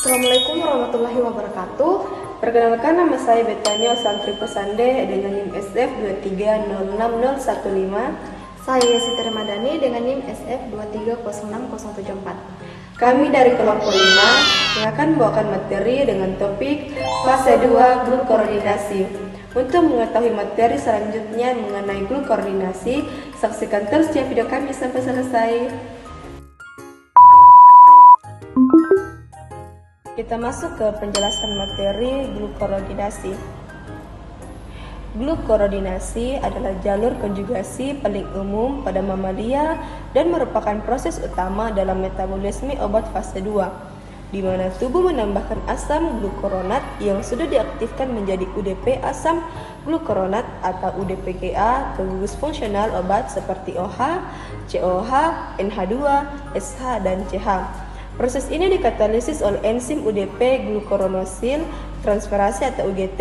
Assalamualaikum warahmatullahi wabarakatuh. Perkenalkan, nama saya Betania Santri Pesande dengan NIM SF 2306015. Saya Siti Ramadhani dengan NIM SF 2306074. Kami dari kelompok 5 yang akan membawakan materi dengan topik fase 2 grup koordinasi. Untuk mengetahui materi selanjutnya mengenai grup koordinasi, saksikan terus video kami sampai selesai. Kita masuk ke penjelasan materi grup koordinasi. Grup koordinasi adalah jalur konjugasi paling umum pada mamalia dan merupakan proses utama dalam metabolisme obat fase 2, di mana tubuh menambahkan asam glukuronat yang sudah diaktifkan menjadi UDP asam glukuronat atau UDPGA ke gugus fungsional obat seperti OH, COH, NH2, SH, dan CH. Proses ini dikatalisis oleh enzim UDP glukoronosil transferase atau UGT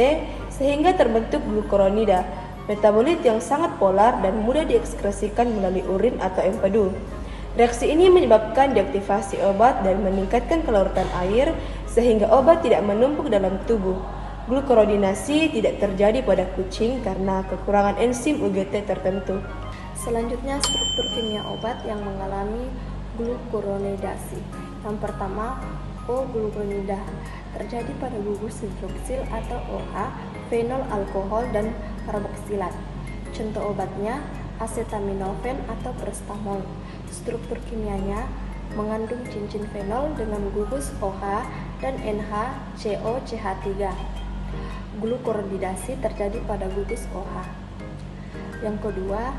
sehingga terbentuk glukuronida, metabolit yang sangat polar dan mudah diekskresikan melalui urin atau empedu. Reaksi ini menyebabkan deaktivasi obat dan meningkatkan kelarutan air sehingga obat tidak menumpuk dalam tubuh. Glukorodinasi tidak terjadi pada kucing karena kekurangan enzim UGT tertentu. Selanjutnya, struktur kimia obat yang mengalami glukuronidasi. Yang pertama, O-glukuronida terjadi pada gugus hidroksil atau OH, fenol alkohol, dan karboksilat. Contoh obatnya acetaminophen atau prestamol. Struktur kimianya mengandung cincin fenol dengan gugus OH dan NH-COCH3. Glukuronidasi terjadi pada gugus OH. Yang kedua,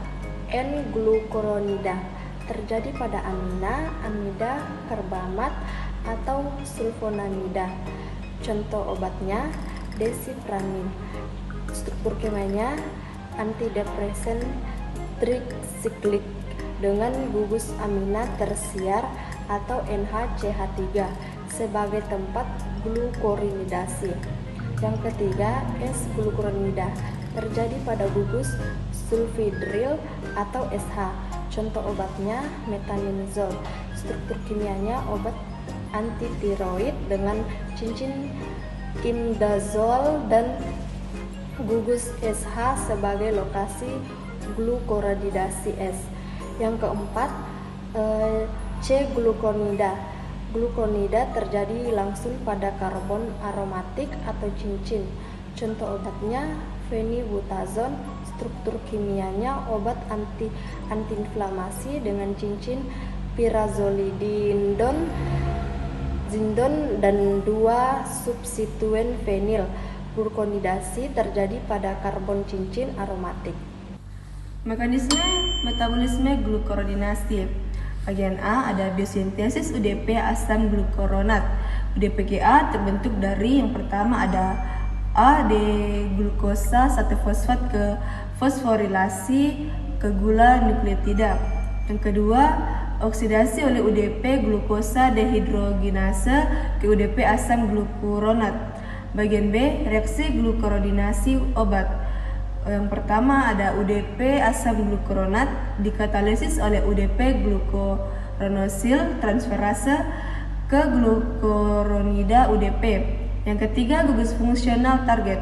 N-glukuronida terjadi pada amina, amida, karbamat, atau sulfonamida. Contoh obatnya desipramin. Struktur kimianya antidepresan triksiklik dengan gugus amina tersiar atau NH-CH3 sebagai tempat glukuronidasi. Yang ketiga, S-glukuronida terjadi pada gugus sulfidril atau SH. Contoh obatnya metaminazol. Struktur kimianya obat antitiroid dengan cincin imdazol dan gugus SH sebagai lokasi glukuronidasi S. Yang keempat, C-glukonida. Glukonida terjadi langsung pada karbon aromatik atau cincin. Contoh obatnya fenibutazon. Struktur kimianya obat antiinflamasi dengan cincin pirazolidindon dan 2 substituen fenil. Glukuronidasi terjadi pada karbon cincin aromatik. Mekanisme metabolisme glukuronidasi. Bagian A ada biosintesis UDP asam glukuronat. UDPGA terbentuk dari yang pertama ada A-D-glukosa 1-fosfat ke fosforilasi ke gula nukleotida. Yang kedua, oksidasi oleh UDP glukosa dehidrogenase ke UDP asam glukuronat. Bagian B, reaksi glukuronidasi obat. Yang pertama ada UDP asam glukuronat dikatalisis oleh UDP glukoronosil transferase ke glukuronida UDP. Yang ketiga, gugus fungsional target.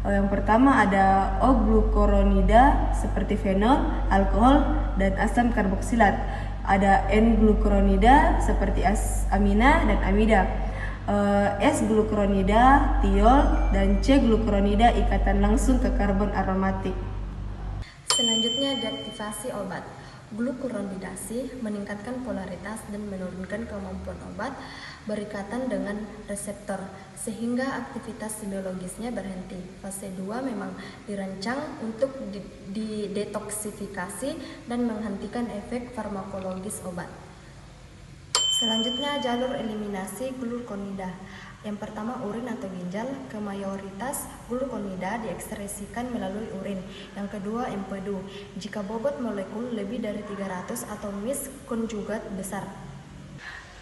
Yang pertama ada O-glukuronida seperti fenol, alkohol, dan asam karboksilat. Ada N-glukuronida seperti amina dan amida. S-glukuronida, tiol, dan C-glukuronida ikatan langsung ke karbon aromatik. Selanjutnya, deaktivasi obat. Glukuronidasi meningkatkan polaritas dan menurunkan kemampuan obat berikatan dengan reseptor sehingga aktivitas biologisnya berhenti. Fase 2 memang dirancang untuk didetoksifikasi dan menghentikan efek farmakologis obat. Selanjutnya, jalur eliminasi glukuronida. Yang pertama, urin atau ginjal. Ke mayoritas glukuronida diekskresikan melalui urin. Yang kedua, empedu. Jika bobot molekul lebih dari 300 atau mis konjugat besar.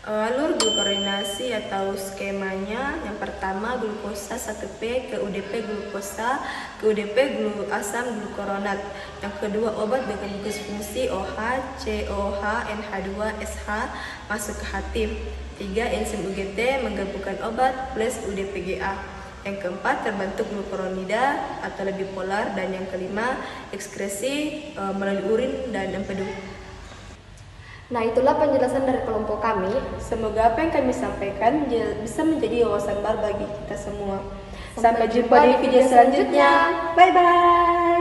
Alur glukoronasi atau skemanya, yang pertama glukosa 1P ke UDP glukosa ke UDP asam glukoronat. Yang kedua obat dengan fungsi OH, COH, NH2SH masuk ke hati. 3. Enzim UGT menggabungkan obat plus UDPGA. Yang keempat terbentuk glukoronida atau lebih polar, dan yang kelima ekskresi melalui urin dan empedu. Nah, itulah penjelasan dari kelompok kami. Semoga apa yang kami sampaikan bisa menjadi wawasan baru bagi kita semua. Sampai jumpa di video selanjutnya. Bye bye.